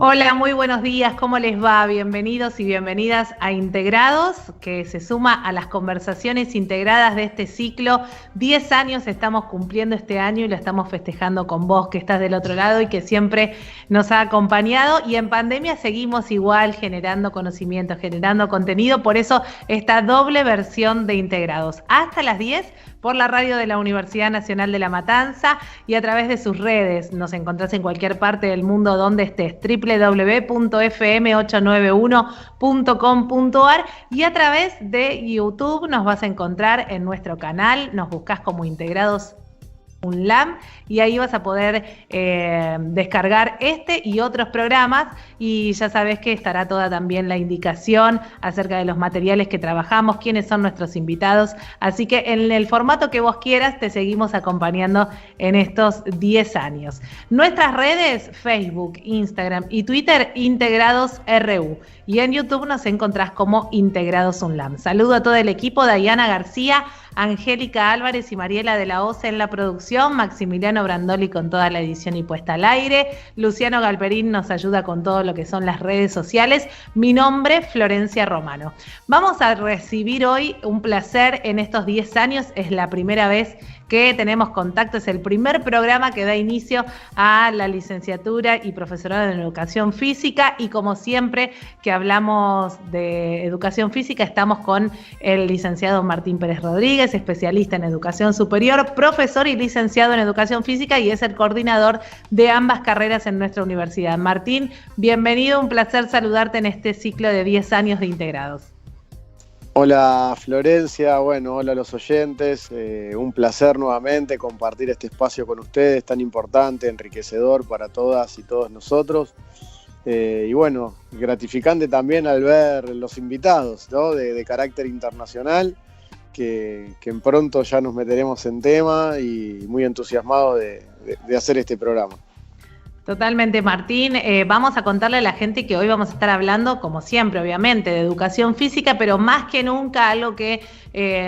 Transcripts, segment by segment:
Hola, muy buenos días, ¿cómo les va? Bienvenidos y bienvenidas a Integrados, que se suma a las conversaciones integradas de este ciclo. 10 años estamos cumpliendo este año y lo estamos festejando con vos, que estás del otro lado y que siempre nos ha acompañado. Y en pandemia seguimos igual generando conocimiento, generando contenido, por eso esta doble versión de Integrados. Hasta las 10 por la radio de la Universidad Nacional de La Matanza y a través de sus redes. Nos encontrás en cualquier parte del mundo donde estés, www.fm891.com.ar, y a través de YouTube nos vas a encontrar en nuestro canal, nos buscás como Integrados UNLAM y ahí vas a poder descargar este y otros programas, y ya sabés que estará toda también la indicación acerca de los materiales que trabajamos, quiénes son nuestros invitados, así que en el formato que vos quieras te seguimos acompañando en estos 10 años. Nuestras redes, Facebook, Instagram y Twitter, Integrados RU, y en YouTube nos encontrás como Integrados UNLAM. Saludo a todo el equipo, Dayana García, Angélica Álvarez y Mariela de la Oce en la producción, Maximiliano Brandoli con toda la edición y puesta al aire, Luciano Galperín nos ayuda con todo lo que son las redes sociales. Mi nombre, Florencia Romano. Vamos a recibir hoy un placer en estos 10 años, es la primera vez que tenemos contacto, es el primer programa que da inicio a la licenciatura y profesorado en educación física, y como siempre que hablamos de educación física estamos con el licenciado Martín Pérez Rodríguez, especialista en educación superior, profesor y licenciado en educación física, y es el coordinador de ambas carreras en nuestra universidad. Martín, bienvenido, un placer saludarte en este ciclo de 10 años de Integrados. Hola Florencia, hola a los oyentes, un placer nuevamente compartir este espacio con ustedes, tan importante, enriquecedor para todas y todos nosotros, y gratificante también al ver los invitados, ¿no? de carácter internacional, que en pronto ya nos meteremos en tema, y muy entusiasmado de hacer este programa. Totalmente, Martín. Vamos a contarle a la gente que hoy vamos a estar hablando, como siempre, obviamente, de educación física, pero más que nunca algo que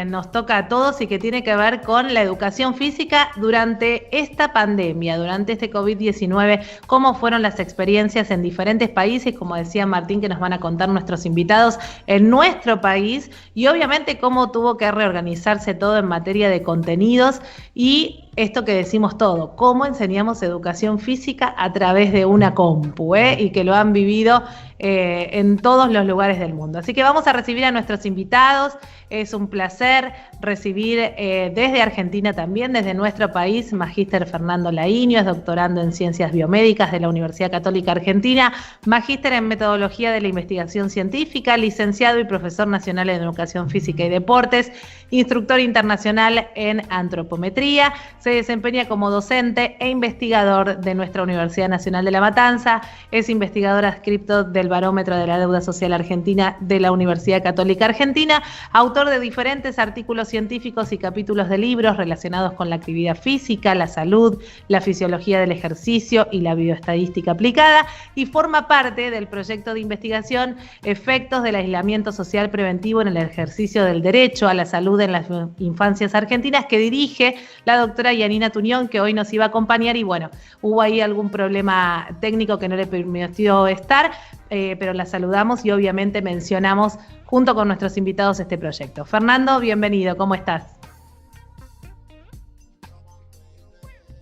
nos toca a todos y que tiene que ver con la educación física durante esta pandemia, durante este COVID-19, cómo fueron las experiencias en diferentes países, como decía Martín, que nos van a contar nuestros invitados en nuestro país, y obviamente cómo tuvo que reorganizarse todo en materia de contenidos, y esto que decimos todo, cómo enseñamos educación física a través de una compu, y que lo han vivido en todos los lugares del mundo. Así que vamos a recibir a nuestros invitados. Es un placer recibir desde Argentina también, desde nuestro país, Magíster Fernando Laíño, es doctorando en Ciencias Biomédicas de la Universidad Católica Argentina, magíster en Metodología de la Investigación Científica, licenciado y profesor nacional en Educación Física y Deportes, instructor internacional en Antropometría, se desempeña como docente e investigador de nuestra Universidad Nacional de La Matanza, es investigador adscripto del Barómetro de la Deuda Social Argentina de la Universidad Católica Argentina, autor de diferentes artículos científicos y capítulos de libros relacionados con la actividad física, la salud, la fisiología del ejercicio y la bioestadística aplicada, y forma parte del proyecto de investigación Efectos del aislamiento social preventivo en el ejercicio del derecho a la salud en las infancias argentinas, que dirige la doctora Yanina Tuñón, que hoy nos iba a acompañar, y hubo ahí algún problema técnico que no le permitió estar, pero la saludamos y obviamente mencionamos junto con nuestros invitados este proyecto. Fernando, bienvenido, ¿cómo estás?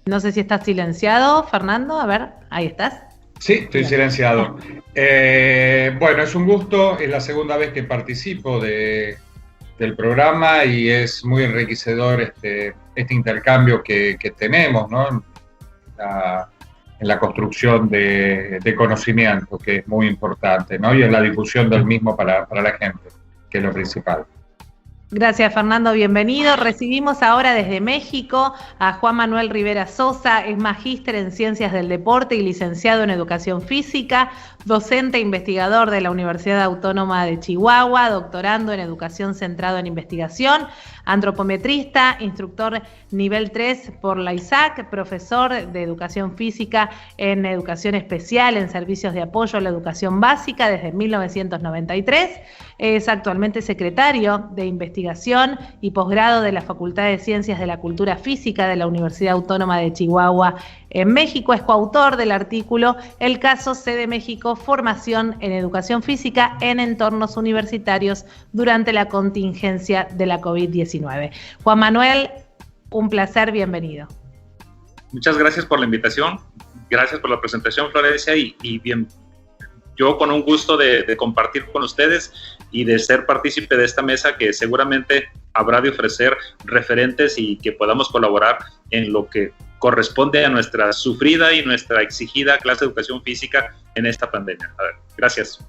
No sé si estás silenciado, Fernando, a ver, ahí estás. Sí, estoy silenciado. Es un gusto, es la segunda vez que participo del programa, y es muy enriquecedor este intercambio que tenemos, ¿no? En la construcción de conocimiento, que es muy importante, ¿no? Y en la difusión del mismo para la gente, que es lo principal. Gracias, Fernando, bienvenido. Recibimos ahora desde México a Juan Manuel Rivera Sosa, es magíster en Ciencias del Deporte y licenciado en Educación Física, docente e investigador de la Universidad Autónoma de Chihuahua, doctorando en Educación centrado en Investigación, antropometrista, instructor nivel 3 por la ISAC, profesor de Educación Física en Educación Especial en Servicios de Apoyo a la Educación Básica desde 1993, es actualmente secretario de Investigación investigación y posgrado de la Facultad de Ciencias de la Cultura Física de la Universidad Autónoma de Chihuahua en México. Es coautor del artículo El caso Sede México, formación en educación física en entornos universitarios durante la contingencia de la COVID-19. Juan Manuel, un placer, bienvenido. Muchas gracias por la invitación, gracias por la presentación, Florencia, y bien, yo con un gusto de compartir con ustedes y de ser partícipe de esta mesa que seguramente habrá de ofrecer referentes y que podamos colaborar en lo que corresponde a nuestra sufrida y nuestra exigida clase de educación física en esta pandemia. A ver, gracias.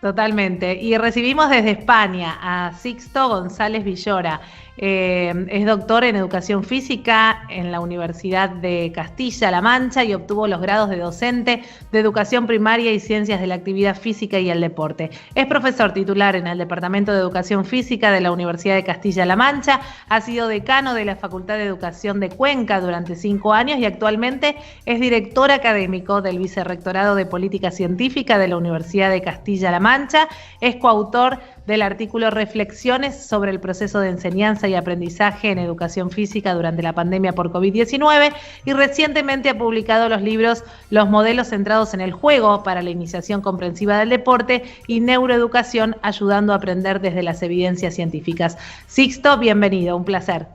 Totalmente. Y recibimos desde España a Sixto González Villora. Es doctor en Educación Física en la Universidad de Castilla-La Mancha y obtuvo los grados de docente de Educación Primaria y Ciencias de la Actividad Física y el Deporte. Es profesor titular en el Departamento de Educación Física de la Universidad de Castilla-La Mancha, ha sido decano de la Facultad de Educación de Cuenca durante 5 años y actualmente es director académico del Vicerrectorado de Política Científica de la Universidad de Castilla-La Mancha, es coautor del artículo Reflexiones sobre el proceso de enseñanza y aprendizaje en educación física durante la pandemia por COVID-19 y recientemente ha publicado los libros Los modelos centrados en el juego para la iniciación comprensiva del deporte y Neuroeducación ayudando a aprender desde las evidencias científicas. Sixto, bienvenido, un placer.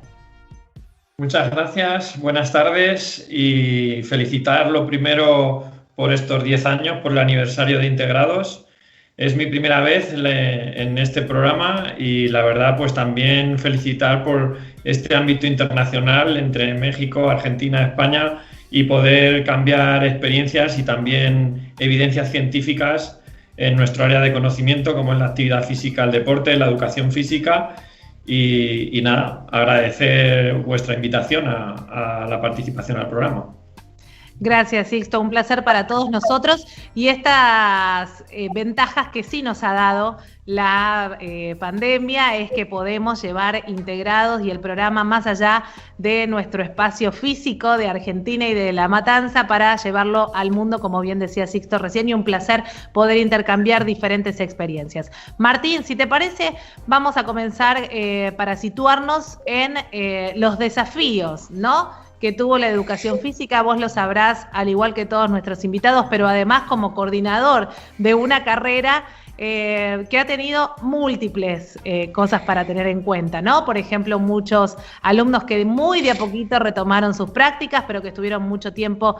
Muchas gracias, buenas tardes y felicitarlo primero por estos 10 años, por el aniversario de Integrados. Es mi primera vez en este programa y la verdad pues también felicitar por este ámbito internacional entre México, Argentina, España y poder cambiar experiencias y también evidencias científicas en nuestro área de conocimiento como es la actividad física, el deporte, la educación física y nada, agradecer vuestra invitación a la participación al programa. Gracias, Sixto, un placer para todos nosotros y estas ventajas que sí nos ha dado la pandemia es que podemos llevar Integrados y el programa más allá de nuestro espacio físico de Argentina y de La Matanza para llevarlo al mundo, como bien decía Sixto recién, y un placer poder intercambiar diferentes experiencias. Martín, si te parece, vamos a comenzar para situarnos en los desafíos, ¿no?, que tuvo la educación física. Vos lo sabrás, al igual que todos nuestros invitados, pero además como coordinador de una carrera que ha tenido múltiples cosas para tener en cuenta, ¿no? Por ejemplo, muchos alumnos que muy de a poquito retomaron sus prácticas, pero que estuvieron mucho tiempo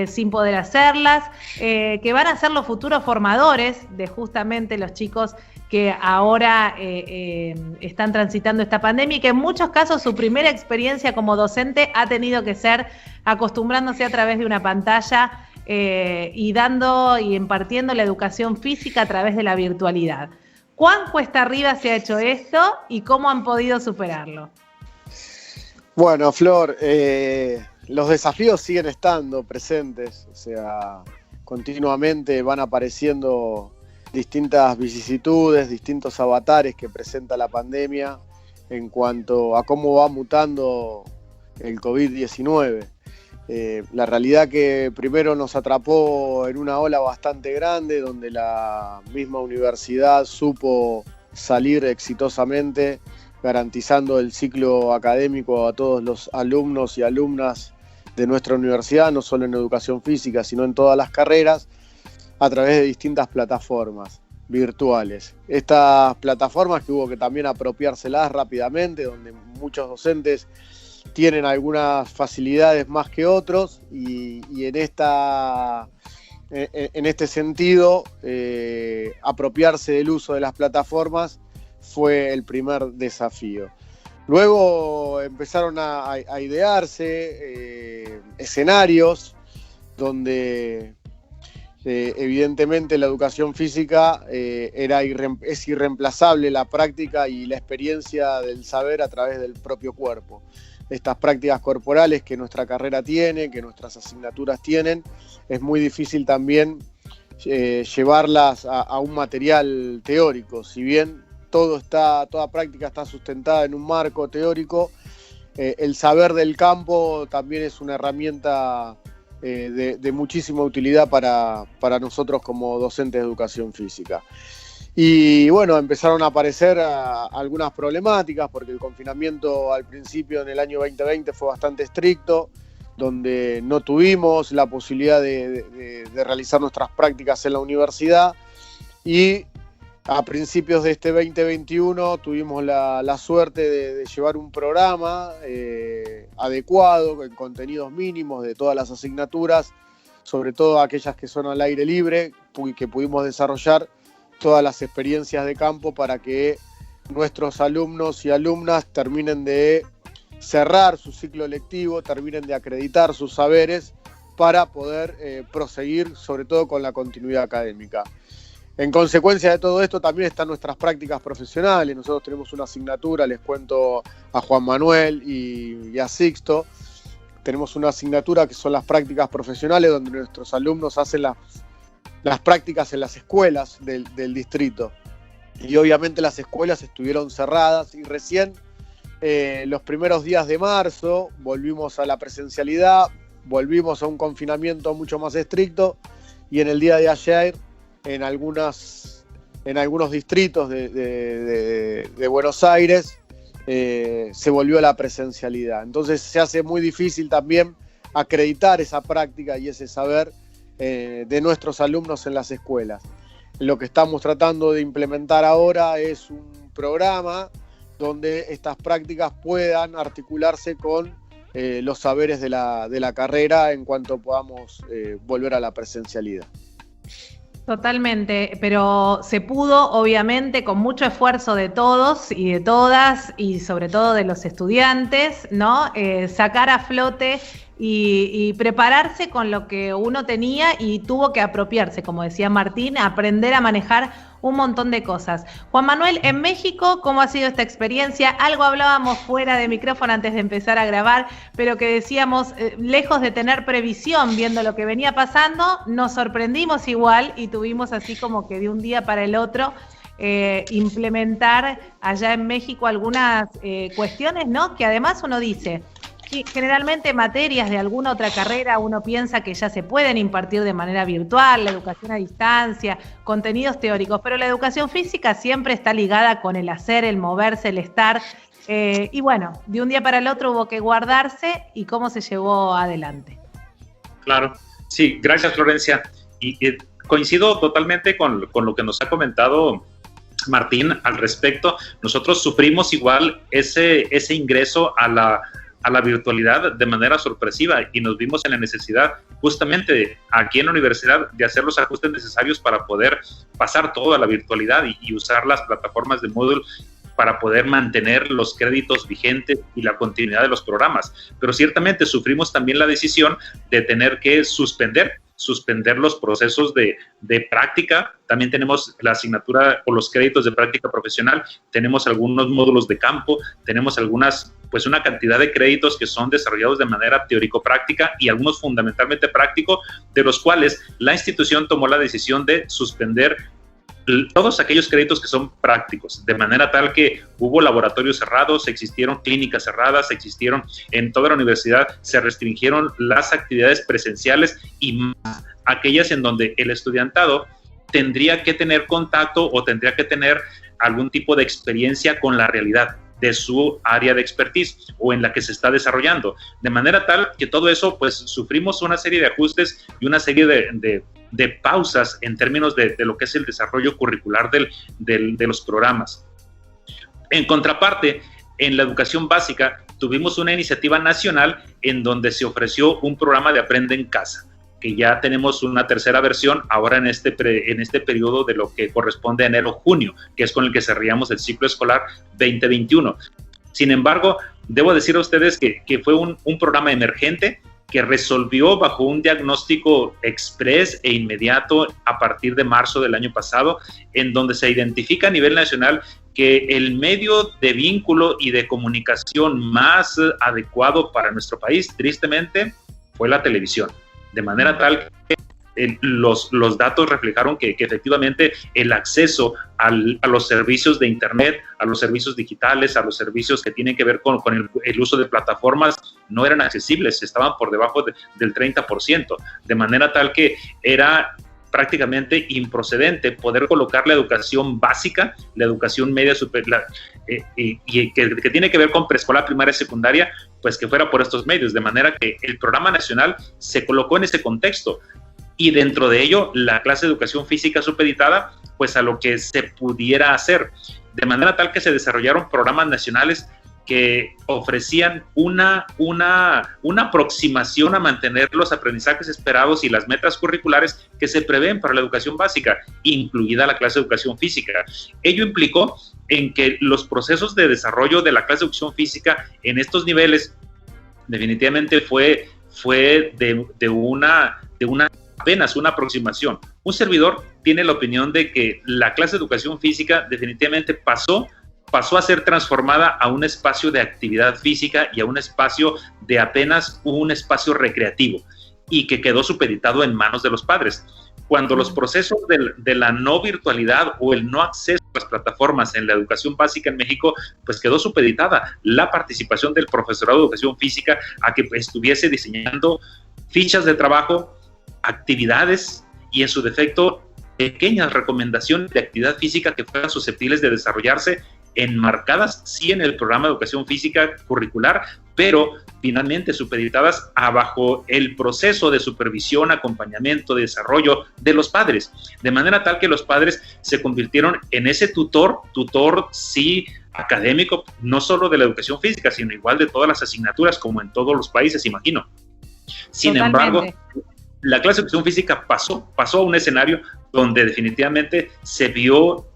sin poder hacerlas, que van a ser los futuros formadores de justamente los chicos que ahora están transitando esta pandemia y que en muchos casos su primera experiencia como docente ha tenido que ser acostumbrándose a través de una pantalla y dando y impartiendo la educación física a través de la virtualidad. ¿Cuán cuesta arriba se ha hecho esto y cómo han podido superarlo? Bueno, Flor, los desafíos siguen estando presentes, o sea, continuamente van apareciendo distintas vicisitudes, distintos avatares que presenta la pandemia en cuanto a cómo va mutando el COVID-19. La realidad que primero nos atrapó en una ola bastante grande, donde la misma universidad supo salir exitosamente, garantizando el ciclo académico a todos los alumnos y alumnas de nuestra universidad, no solo en educación física, sino en todas las carreras, a través de distintas plataformas virtuales. Estas plataformas que hubo que también apropiárselas rápidamente, donde muchos docentes tienen algunas facilidades más que otros y en este sentido apropiarse del uso de las plataformas fue el primer desafío. Luego empezaron a idearse escenarios donde evidentemente la educación física es irreemplazable la práctica y la experiencia del saber a través del propio cuerpo. Estas prácticas corporales que nuestra carrera tiene, que nuestras asignaturas tienen, es muy difícil también llevarlas a un material teórico. Si bien toda práctica está sustentada en un marco teórico, el saber del campo también es una herramienta de muchísima utilidad para nosotros como docentes de educación física. Y bueno, empezaron a aparecer algunas problemáticas porque el confinamiento al principio en el año 2020 fue bastante estricto, donde no tuvimos la posibilidad de realizar nuestras prácticas en la universidad, y a principios de este 2021 tuvimos la suerte de llevar un programa adecuado, con contenidos mínimos de todas las asignaturas, sobre todo aquellas que son al aire libre, que pudimos desarrollar todas las experiencias de campo para que nuestros alumnos y alumnas terminen de cerrar su ciclo lectivo, terminen de acreditar sus saberes para poder proseguir sobre todo con la continuidad académica. En consecuencia de todo esto también están nuestras prácticas profesionales. Nosotros tenemos una asignatura, les cuento a Juan Manuel y a Sixto, tenemos una asignatura que son las prácticas profesionales, donde nuestros alumnos hacen las prácticas en las escuelas del distrito. Y obviamente las escuelas estuvieron cerradas y recién los primeros días de marzo volvimos a la presencialidad, volvimos a un confinamiento mucho más estricto, y en el día de ayer en algunos distritos de Buenos Aires se volvió a la presencialidad. Entonces se hace muy difícil también acreditar esa práctica y ese saber de nuestros alumnos en las escuelas. Lo que estamos tratando de implementar ahora es un programa donde estas prácticas puedan articularse con los saberes de la carrera en cuanto podamos volver a la presencialidad. Totalmente, pero se pudo, obviamente, con mucho esfuerzo de todos y de todas, y sobre todo de los estudiantes, ¿no? Sacar a flote y prepararse con lo que uno tenía, y tuvo que apropiarse, como decía Martín, aprender a manejar un montón de cosas. Juan Manuel, en México, ¿cómo ha sido esta experiencia? Algo hablábamos fuera de micrófono antes de empezar a grabar, pero que decíamos, lejos de tener previsión, viendo lo que venía pasando, nos sorprendimos igual y tuvimos así como que de un día para el otro implementar allá en México algunas cuestiones, ¿no? Que además uno dice, generalmente materias de alguna otra carrera uno piensa que ya se pueden impartir de manera virtual, la educación a distancia, contenidos teóricos, pero la educación física siempre está ligada con el hacer, el moverse, el estar, y bueno, de un día para el otro hubo que guardarse. ¿Y cómo se llevó adelante? Claro, sí, gracias Florencia, y coincido totalmente con lo que nos ha comentado Martín al respecto. Nosotros sufrimos igual ese ingreso a la virtualidad de manera sorpresiva, y nos vimos en la necesidad justamente aquí en la universidad de hacer los ajustes necesarios para poder pasar todo a la virtualidad y usar las plataformas de Moodle para poder mantener los créditos vigentes y la continuidad de los programas. Pero ciertamente sufrimos también la decisión de tener que suspender los procesos de práctica. También tenemos la asignatura o los créditos de práctica profesional, tenemos algunos módulos de campo, tenemos una cantidad de créditos que son desarrollados de manera teórico-práctica y algunos fundamentalmente práctico, de los cuales la institución tomó la decisión de suspender todos aquellos créditos que son prácticos, de manera tal que hubo laboratorios cerrados, existieron clínicas cerradas, existieron en toda la universidad, se restringieron las actividades presenciales y más aquellas en donde el estudiantado tendría que tener contacto o tendría que tener algún tipo de experiencia con la realidad de su área de expertise o en la que se está desarrollando, de manera tal que todo eso, pues sufrimos una serie de ajustes y una serie de pausas en términos de lo que es el desarrollo curricular de los programas. En contraparte, en la educación básica tuvimos una iniciativa nacional en donde se ofreció un programa de Aprende en Casa, que ya tenemos una tercera versión ahora en este periodo de lo que corresponde a enero-junio, que es con el que cerramos el ciclo escolar 2021. Sin embargo, debo decir a ustedes que fue un programa emergente que resolvió bajo un diagnóstico express e inmediato a partir de marzo del año pasado, en donde se identifica a nivel nacional que el medio de vínculo y de comunicación más adecuado para nuestro país, tristemente, fue la televisión. De manera tal que los datos reflejaron que efectivamente el acceso a los servicios de Internet, a los servicios digitales, a los servicios que tienen que ver con el uso de plataformas, no eran accesibles, estaban por debajo del 30%, de manera tal que era prácticamente improcedente poder colocar la educación básica, la educación media superior, y que tiene que ver con preescolar, primaria y secundaria, pues que fuera por estos medios, de manera que el programa nacional se colocó en ese contexto, y dentro de ello la clase de educación física supeditada pues a lo que se pudiera hacer, de manera tal que se desarrollaron programas nacionales que ofrecían una aproximación a mantener los aprendizajes esperados y las metas curriculares que se prevén para la educación básica, incluida la clase de educación física. Ello implicó en que los procesos de desarrollo de la clase de educación física en estos niveles definitivamente fue de una apenas una aproximación. Un servidor tiene la opinión de que la clase de educación física definitivamente pasó a ser transformada a un espacio de actividad física y a un espacio de apenas un espacio recreativo, y que quedó supeditado en manos de los padres. Cuando los procesos de la no virtualidad o el no acceso a las plataformas en la educación básica en México, pues quedó supeditada la participación del profesorado de educación física a que estuviese diseñando fichas de trabajo, actividades y en su defecto pequeñas recomendaciones de actividad física que fueran susceptibles de desarrollarse, enmarcadas sí en el programa de educación física curricular, pero finalmente supeditadas bajo el proceso de supervisión, acompañamiento, de desarrollo de los padres, de manera tal que los padres se convirtieron en ese tutor sí académico, no solo de la educación física, sino igual de todas las asignaturas, como en todos los países, imagino. Sin embargo, la clase de educación física pasó a un escenario donde definitivamente se vio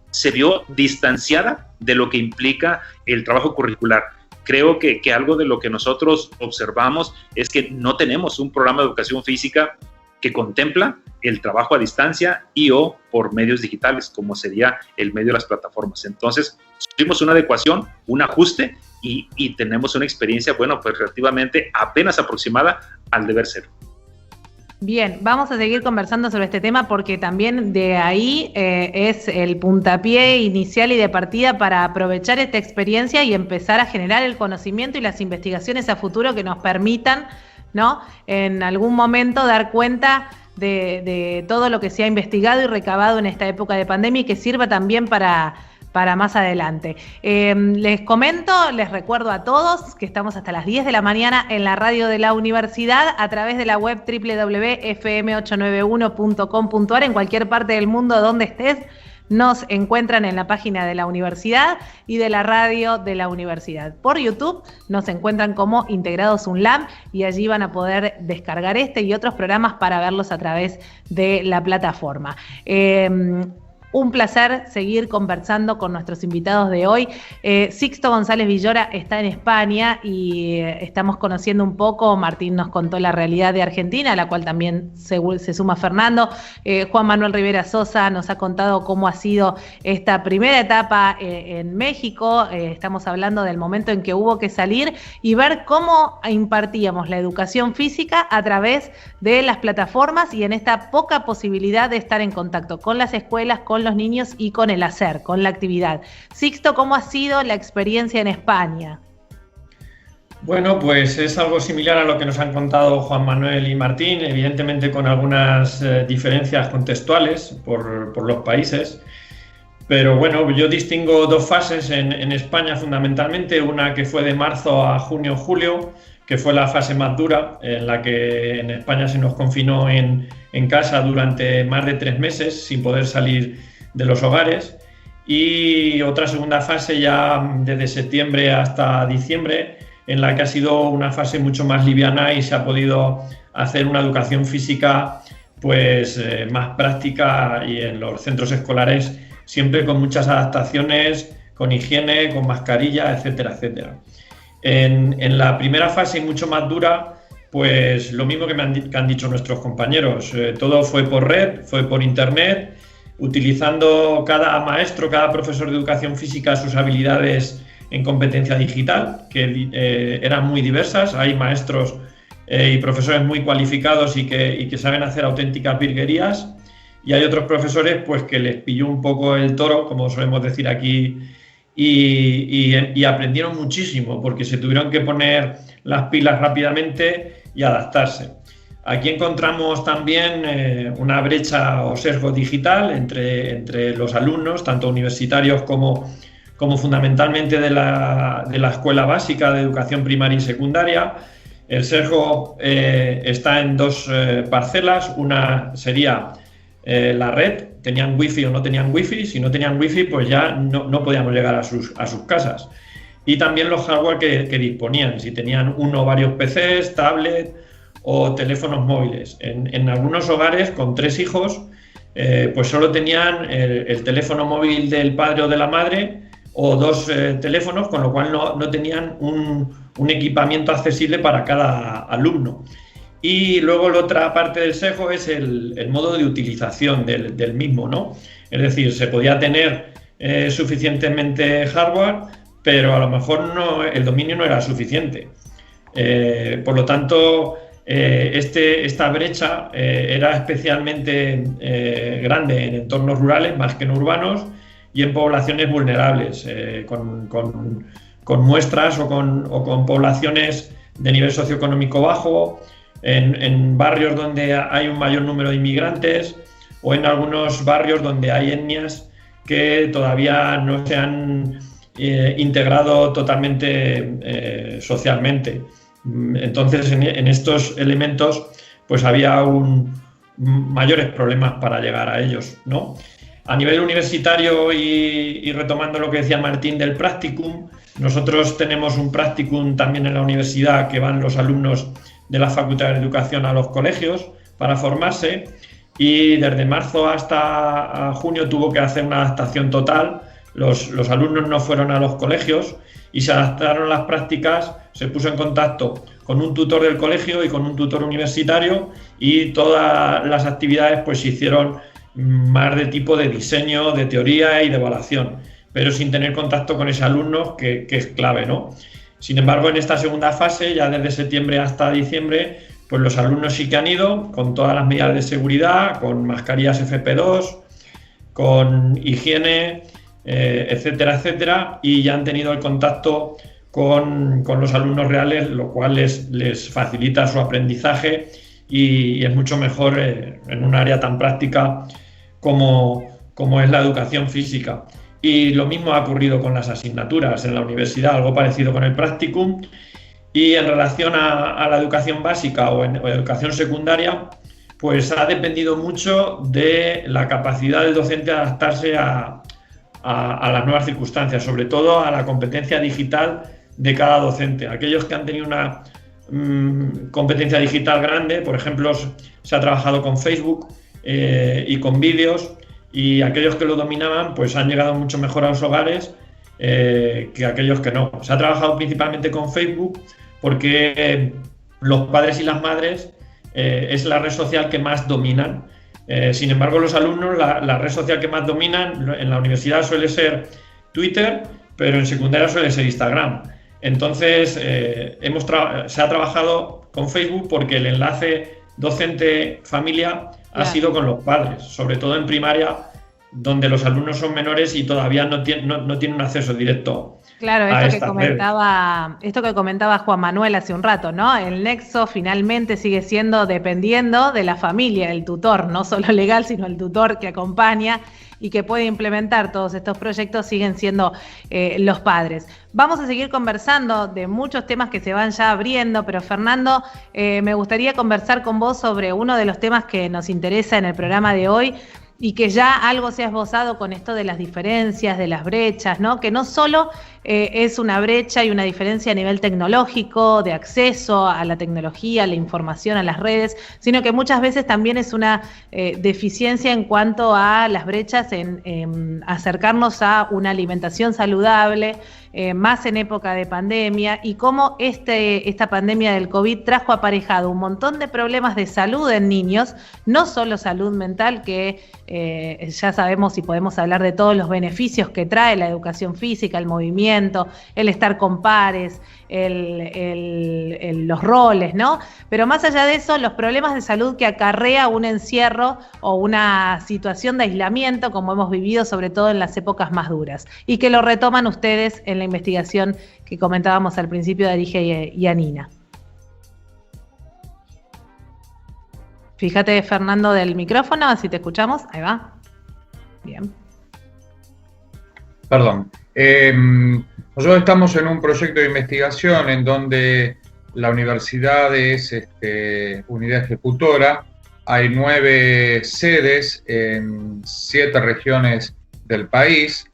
distanciada de lo que implica el trabajo curricular. Creo que algo de lo que nosotros observamos es que no tenemos un programa de educación física que contempla el trabajo a distancia y o por medios digitales, como sería el medio de las plataformas. Entonces, tuvimos una adecuación, un ajuste y tenemos una experiencia, bueno, pues relativamente apenas aproximada al deber ser. Bien, vamos a seguir conversando sobre este tema porque también de ahí es el puntapié inicial y de partida para aprovechar esta experiencia y empezar a generar el conocimiento y las investigaciones a futuro que nos permitan, ¿no?, en algún momento dar cuenta de todo lo que se ha investigado y recabado en esta época de pandemia y que sirva también para más adelante. Les recuerdo a todos que estamos hasta las 10 de la mañana en la radio de la universidad a través de la web www.fm891.com.ar. En cualquier parte del mundo donde estés, nos encuentran en la página de la universidad y de la radio de la universidad. Por YouTube nos encuentran como Integrados UNLAM y allí van a poder descargar este y otros programas para verlos a través de la plataforma. Un placer seguir conversando con nuestros invitados de hoy. Sixto González Villora está en España y estamos conociendo un poco. Martín nos contó la realidad de Argentina, a la cual también se suma Fernando. Juan Manuel Rivera Sosa nos ha contado cómo ha sido esta primera etapa en México. Estamos hablando del momento en que hubo que salir y ver cómo impartíamos la educación física a través de las plataformas y en esta poca posibilidad de estar en contacto con las escuelas, con los niños y con el hacer, con la actividad. Sixto, ¿cómo ha sido la experiencia en España? Bueno, pues es algo similar a lo que nos han contado Juan Manuel y Martín, evidentemente con algunas diferencias contextuales por los países, pero bueno, yo distingo dos fases en España fundamentalmente, una que fue de marzo a junio-julio, que fue la fase más dura, en la que en España se nos confinó en casa durante más de 3 meses sin poder salir de los hogares, y otra segunda fase ya desde septiembre hasta diciembre, en la que ha sido una fase mucho más liviana y se ha podido hacer una educación física pues más práctica y en los centros escolares siempre con muchas adaptaciones, con higiene, con mascarilla, etcétera, etcétera. En la primera fase, mucho más dura, pues lo mismo que han dicho nuestros compañeros, todo fue por red, fue por internet, utilizando cada maestro, cada profesor de educación física sus habilidades en competencia digital, que eran muy diversas. Hay maestros y profesores muy cualificados y que saben hacer auténticas virguerías, y hay otros profesores pues que les pilló un poco el toro, como solemos decir aquí, y aprendieron muchísimo porque se tuvieron que poner las pilas rápidamente y adaptarse. Aquí encontramos también una brecha o sesgo digital entre los alumnos, tanto universitarios como fundamentalmente de la escuela básica de educación primaria y secundaria. El sesgo está en dos parcelas. Una sería la red, tenían wifi o no tenían wifi. Si no tenían wifi, pues ya no podíamos llegar a sus casas. Y también los hardware que disponían, si tenían uno o varios PCs, tablet o teléfonos móviles. En algunos hogares con 3 hijos, pues solo tenían el teléfono móvil del padre o de la madre o 2 teléfonos, con lo cual no tenían un equipamiento accesible para cada alumno. Y luego la otra parte del sesgo es el modo de utilización del mismo, ¿no? Es decir, se podía tener suficientemente hardware, pero a lo mejor el dominio no era suficiente. Por lo tanto, esta brecha era especialmente grande en entornos rurales más que en urbanos y en poblaciones vulnerables, con muestras o con poblaciones de nivel socioeconómico bajo, en barrios donde hay un mayor número de inmigrantes o en algunos barrios donde hay etnias que todavía no se han integrado totalmente socialmente. Entonces, en estos elementos pues había mayores problemas para llegar a ellos, ¿no? A nivel universitario y retomando lo que decía Martín del practicum, nosotros tenemos un practicum también en la universidad que van los alumnos de la Facultad de Educación a los colegios para formarse, y desde marzo hasta junio tuvo que hacer una adaptación total. Los alumnos no fueron a los colegios y se adaptaron a las prácticas, se puso en contacto con un tutor del colegio y con un tutor universitario, y todas las actividades pues se hicieron más de tipo de diseño, de teoría y de evaluación, pero sin tener contacto con ese alumno que es clave, ¿no? Sin embargo, en esta segunda fase, ya desde septiembre hasta diciembre, pues los alumnos sí que han ido con todas las medidas de seguridad, con mascarillas FP2, con higiene, etcétera, etcétera, y ya han tenido el contacto con los alumnos reales, lo cual les facilita su aprendizaje y es mucho mejor en un área tan práctica como es la educación física. Y lo mismo ha ocurrido con las asignaturas en la universidad, algo parecido con el practicum. Y en relación a la educación básica o educación secundaria, pues ha dependido mucho de la capacidad del docente de adaptarse a las nuevas circunstancias, sobre todo a la competencia digital de cada docente. Aquellos que han tenido una competencia digital grande, por ejemplo, se ha trabajado con Facebook y con vídeos, y aquellos que lo dominaban pues han llegado mucho mejor a los hogares que aquellos que no. Se ha trabajado principalmente con Facebook porque los padres y las madres es la red social que más dominan. Sin embargo, los alumnos, la red social que más dominan en la universidad suele ser Twitter, pero en secundaria suele ser Instagram. Entonces, se ha trabajado con Facebook porque el enlace docente-familia ha sido con los padres, sobre todo en primaria, donde los alumnos son menores y todavía no tienen un acceso directo. Claro, esto que comentaba Juan Manuel hace un rato, ¿no? El nexo finalmente sigue siendo dependiendo de la familia, el tutor, no solo legal, sino el tutor que acompaña y que puede implementar todos estos proyectos, siguen siendo los padres. Vamos a seguir conversando de muchos temas que se van ya abriendo, pero Fernando, me gustaría conversar con vos sobre uno de los temas que nos interesa en el programa de hoy, y que ya algo se ha esbozado con esto de las diferencias, de las brechas, ¿no? Que no solo es una brecha y una diferencia a nivel tecnológico, de acceso a la tecnología, a la información, a las redes, sino que muchas veces también es una deficiencia en cuanto a las brechas en acercarnos a una alimentación saludable, más en época de pandemia, y cómo esta pandemia del COVID trajo aparejado un montón de problemas de salud en niños, no solo salud mental, que ya sabemos y podemos hablar de todos los beneficios que trae la educación física, el movimiento, el estar con pares, los roles, ¿no? Pero más allá de eso, los problemas de salud que acarrea un encierro o una situación de aislamiento, como hemos vivido sobre todo en las épocas más duras, y que lo retoman ustedes en la investigación que comentábamos al principio de Arige y Anina. Fíjate, Fernando, del micrófono, así te escuchamos. Ahí va. Bien. Perdón. Nosotros estamos en un proyecto de investigación en donde la universidad es unidad ejecutora. Hay 9 sedes en 7 regiones del país.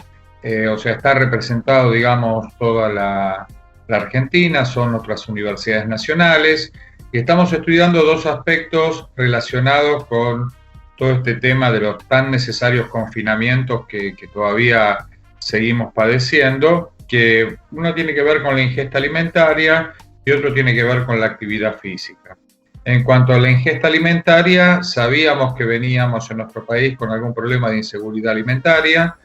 O sea, está representado, digamos, toda la Argentina, son nuestras universidades nacionales. Y estamos estudiando 2 aspectos relacionados con todo este tema de los tan necesarios confinamientos que todavía seguimos padeciendo, que uno tiene que ver con la ingesta alimentaria y otro tiene que ver con la actividad física. En cuanto a la ingesta alimentaria, sabíamos que veníamos en nuestro país con algún problema de inseguridad alimentaria.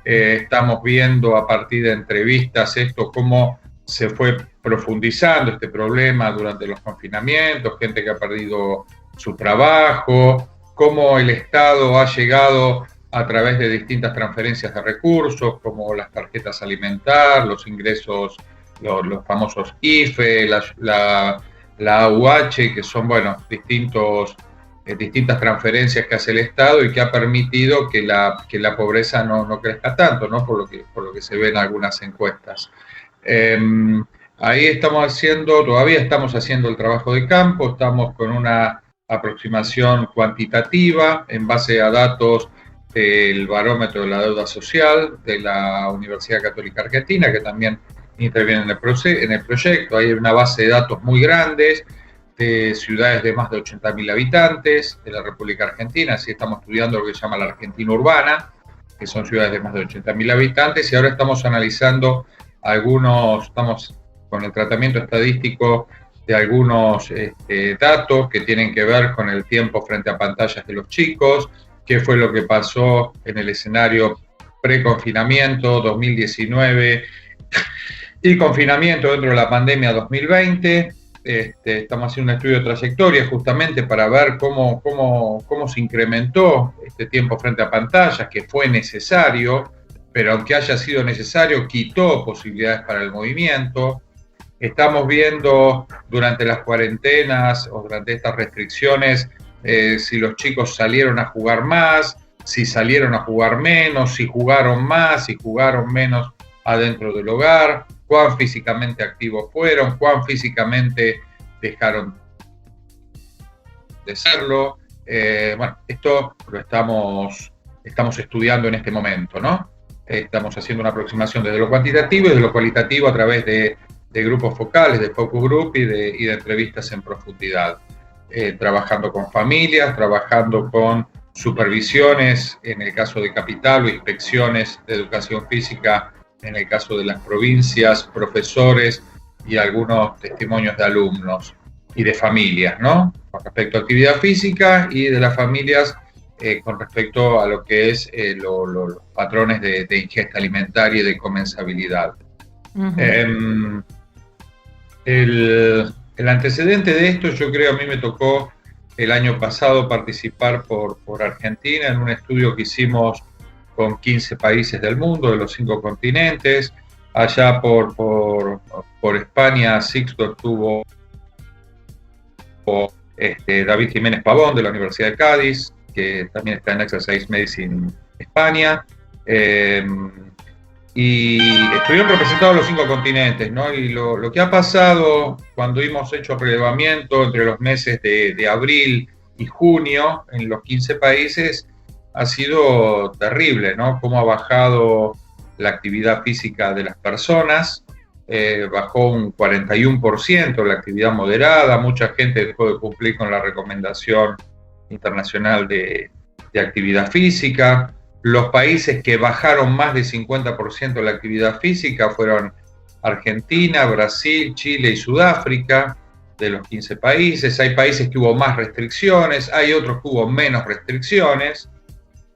Estamos viendo a partir de entrevistas cómo se fue profundizando este problema durante los confinamientos, gente que ha perdido su trabajo, cómo el Estado ha llegado a través de distintas transferencias de recursos, como las tarjetas alimentar, los ingresos, los famosos IFE, la AUH, que son, distintas transferencias que hace el Estado y que ha permitido que la pobreza no crezca tanto, ¿no? Por lo que se ve en algunas encuestas. Ahí todavía estamos haciendo el trabajo de campo, estamos con una aproximación cuantitativa en base a datos del barómetro de la deuda social de la Universidad Católica Argentina, que también interviene en el proyecto. Hay una base de datos muy grandes de ciudades de más de 80.000 habitantes de la República Argentina, así estamos estudiando lo que se llama la Argentina urbana, que son ciudades de más de 80.000 habitantes, y ahora estamos analizando estamos con el tratamiento estadístico de algunos datos que tienen que ver con el tiempo frente a pantallas de los chicos, qué fue lo que pasó en el escenario pre-confinamiento 2019 y confinamiento dentro de la pandemia 2020. Estamos haciendo un estudio de trayectoria justamente para ver cómo se incrementó este tiempo frente a pantallas, que fue necesario, pero aunque haya sido necesario, quitó posibilidades para el movimiento. Estamos viendo durante las cuarentenas o durante estas restricciones si los chicos salieron a jugar más, si salieron a jugar menos, si jugaron más, si jugaron menos adentro del hogar, cuán físicamente activos fueron, cuán físicamente dejaron de serlo. Esto lo estamos estudiando en este momento, ¿no? Estamos haciendo una aproximación desde lo cuantitativo y desde lo cualitativo a través de grupos focales, de focus group y de entrevistas en profundidad. Trabajando con familias, trabajando con supervisiones en el caso de Capital o inspecciones de educación física en el caso de las provincias, profesores y algunos testimonios de alumnos y de familias, ¿no? Con respecto a actividad física y de las familias con respecto a lo que es los patrones de ingesta alimentaria y de comensabilidad. Uh-huh. El antecedente de esto, yo creo, a mí me tocó el año pasado participar por Argentina en un estudio que hicimos con 15 países del mundo, de los 5 continentes. Allá por España, Sixto estuvo David Jiménez Pavón de la Universidad de Cádiz, que también está en Exercise Medicine España. Y estuvieron representados los 5 continentes, ¿no? Y lo que ha pasado cuando hemos hecho relevamiento entre los meses de abril y junio en los 15 países ha sido terrible, ¿no? Cómo ha bajado la actividad física de las personas, bajó un 41% la actividad moderada, mucha gente dejó de cumplir con la recomendación internacional de actividad física. Los países que bajaron más de 50% la actividad física fueron Argentina, Brasil, Chile y Sudáfrica, de los 15 países. Hay países que hubo más restricciones, hay otros que hubo menos restricciones.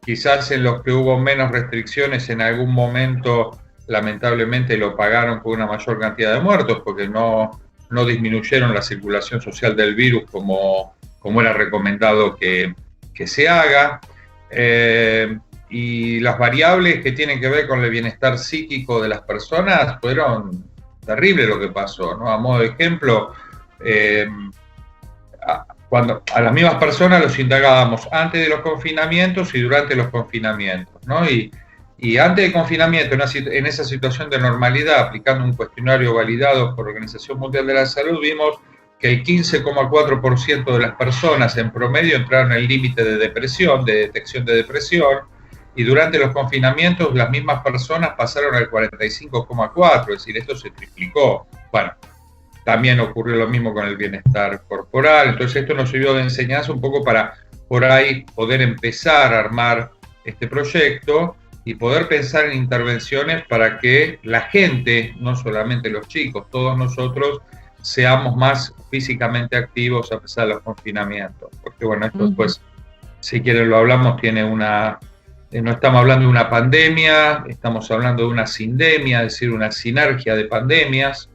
Quizás en los que hubo menos restricciones en algún momento lamentablemente lo pagaron con una mayor cantidad de muertos porque no disminuyeron la circulación social del virus como era recomendado que se haga. Y las variables que tienen que ver con el bienestar psíquico de las personas fueron terribles lo que pasó, ¿no? A modo de ejemplo, cuando a las mismas personas los indagábamos antes de los confinamientos y durante los confinamientos, ¿no? Y antes del confinamiento, en esa situación de normalidad, aplicando un cuestionario validado por la Organización Mundial de la Salud, vimos que el 15,4% de las personas en promedio entraron en el límite de depresión, de detección de depresión, y durante los confinamientos las mismas personas pasaron al 45,4%, es decir, esto se triplicó. Bueno, también ocurrió lo mismo con el bienestar corporal, entonces esto nos sirvió de enseñanza un poco para por ahí poder empezar a armar este proyecto y poder pensar en intervenciones para que la gente, no solamente los chicos, todos nosotros, seamos más físicamente activos a pesar de los confinamientos. Porque bueno, esto después, si quieren lo hablamos, tiene una... No estamos hablando de una pandemia, estamos hablando de una sindemia, es decir, una sinergia de pandemias,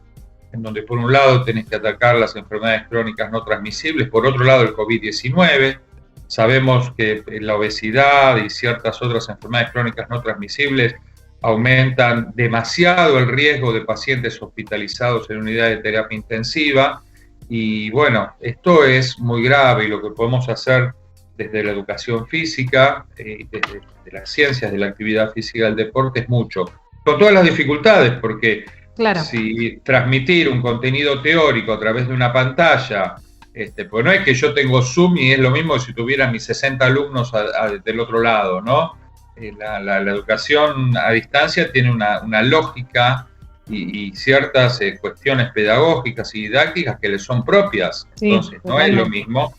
en donde por un lado tenés que atacar las enfermedades crónicas no transmisibles, por otro lado el COVID-19. Sabemos que la obesidad y ciertas otras enfermedades crónicas no transmisibles aumentan demasiado el riesgo de pacientes hospitalizados en unidades de terapia intensiva. Y bueno, esto es muy grave y lo que podemos hacer desde la educación física, desde las ciencias de la actividad física y del deporte es mucho. Con todas las dificultades, porque claro, si transmitir un contenido teórico a través de una pantalla, pues no es que yo tengo Zoom y es lo mismo que si tuviera mis 60 alumnos del otro lado, ¿no? La educación a distancia tiene una lógica y ciertas cuestiones pedagógicas y didácticas que le son propias, entonces no es lo mismo.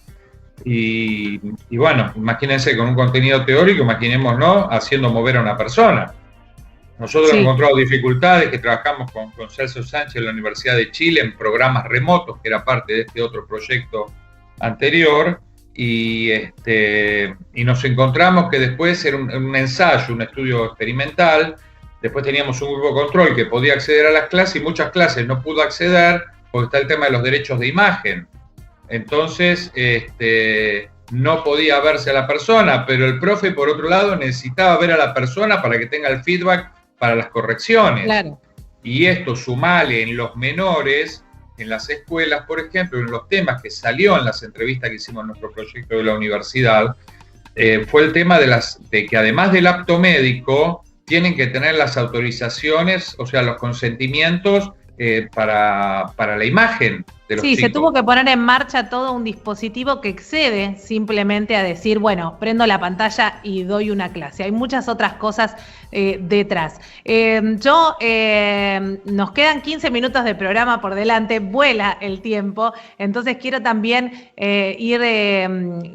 Y bueno, imagínense con un contenido teórico, imaginémonos haciendo mover a una persona. Nosotros hemos encontrado dificultades que trabajamos con Celso Sánchez en la Universidad de Chile en programas remotos, que era parte de este otro proyecto anterior, y nos encontramos que después era un ensayo, un estudio experimental, después teníamos un grupo de control que podía acceder a las clases y muchas clases no pudo acceder porque está el tema de los derechos de imagen. Entonces, no podía verse a la persona, pero el profe, por otro lado, necesitaba ver a la persona para que tenga el feedback para las correcciones. Claro. Y esto sumale en los menores, en las escuelas, por ejemplo, en los temas que salió en las entrevistas que hicimos en nuestro proyecto de la universidad, fue el tema de que además del apto médico, tienen que tener las autorizaciones, o sea, los consentimientos para la imagen. Sí, se tuvo que poner en marcha todo un dispositivo que excede simplemente a decir, bueno, prendo la pantalla y doy una clase. Hay muchas otras cosas detrás. Nos quedan 15 minutos de programa por delante, vuela el tiempo, entonces quiero también ir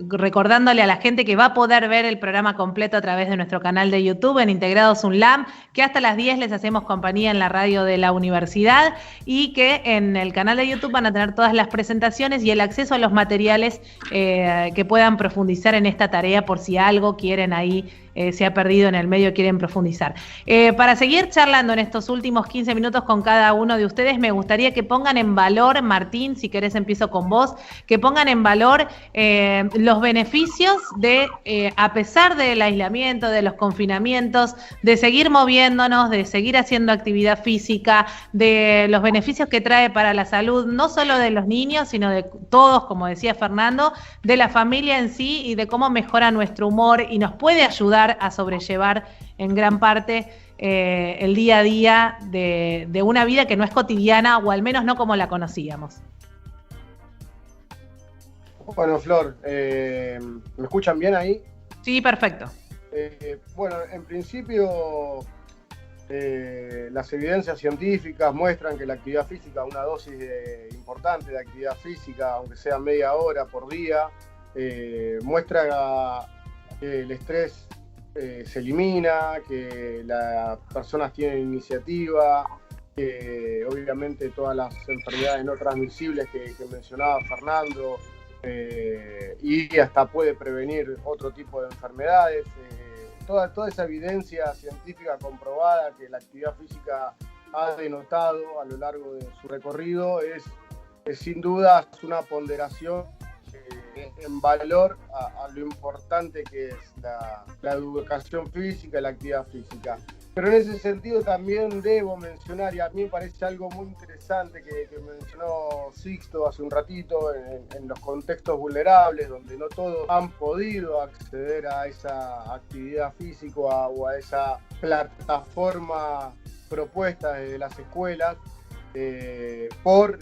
recordándole a la gente que va a poder ver el programa completo a través de nuestro canal de YouTube en Integrados UNLAM, que hasta las 10 les hacemos compañía en la radio de la universidad y que en el canal de YouTube van a tener todas las presentaciones y el acceso a los materiales que puedan profundizar en esta tarea por si algo quieren ahí, se ha perdido en el medio, quieren profundizar. Para seguir charlando en estos últimos 15 minutos con cada uno de ustedes, me gustaría que pongan en valor, Martín, si querés empiezo con vos, que pongan en valor los beneficios de, a pesar del aislamiento, de los confinamientos, de seguir moviéndonos, de seguir haciendo actividad física, de los beneficios que trae para la salud, no solo de los niños, sino de todos, como decía Fernando, de la familia en sí y de cómo mejora nuestro humor y nos puede ayudar a sobrellevar en gran parte el día a día de una vida que no es cotidiana o al menos no como la conocíamos. Bueno, Flor, ¿me escuchan bien ahí? Sí, perfecto. Bueno, en principio las evidencias científicas muestran que la actividad física, una dosis importante de actividad física, aunque sea media hora por día, muestra que el estrés se elimina, que las personas tienen iniciativa, que obviamente todas las enfermedades no transmisibles que mencionaba Fernando, y hasta puede prevenir otro tipo de enfermedades. Toda esa evidencia científica comprobada que la actividad física ha denotado a lo largo de su recorrido es sin duda una ponderación en valor a lo importante que es la educación física y la actividad física. Pero en ese sentido también debo mencionar, y a mí me parece algo muy interesante que mencionó Sixto hace un ratito, en los contextos vulnerables, donde no todos han podido acceder a esa actividad física o a esa plataforma propuesta desde las escuelas, por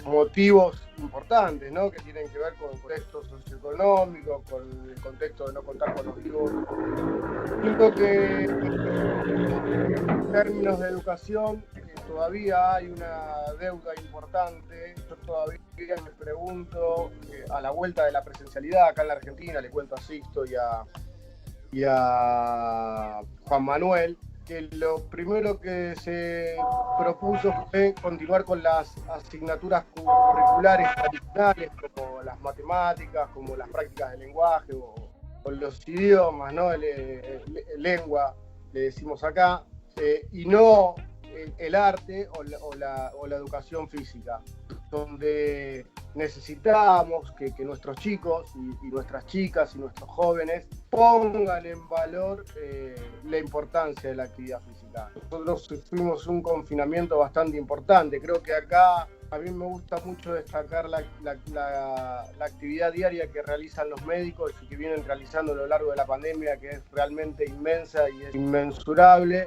motivos importantes, ¿no? Que tienen que ver con el contexto socioeconómico, con el contexto de no contar con los vivos. Siento que en términos de educación todavía hay una deuda importante. Yo todavía me pregunto, a la vuelta de la presencialidad acá en la Argentina, le cuento a Sixto y a Juan Manuel, que lo primero que se propuso fue continuar con las asignaturas curriculares tradicionales, como las matemáticas, como las prácticas de lenguaje o los idiomas, ¿no? Lengua, le decimos acá, y no el arte o la educación física, donde necesitamos que nuestros chicos y nuestras chicas y nuestros jóvenes pongan en valor la importancia de la actividad física. Nosotros sufrimos un confinamiento bastante importante. Creo que acá a mí me gusta mucho destacar la actividad diaria que realizan los médicos y que vienen realizando a lo largo de la pandemia, que es realmente inmensa y es inmensurable,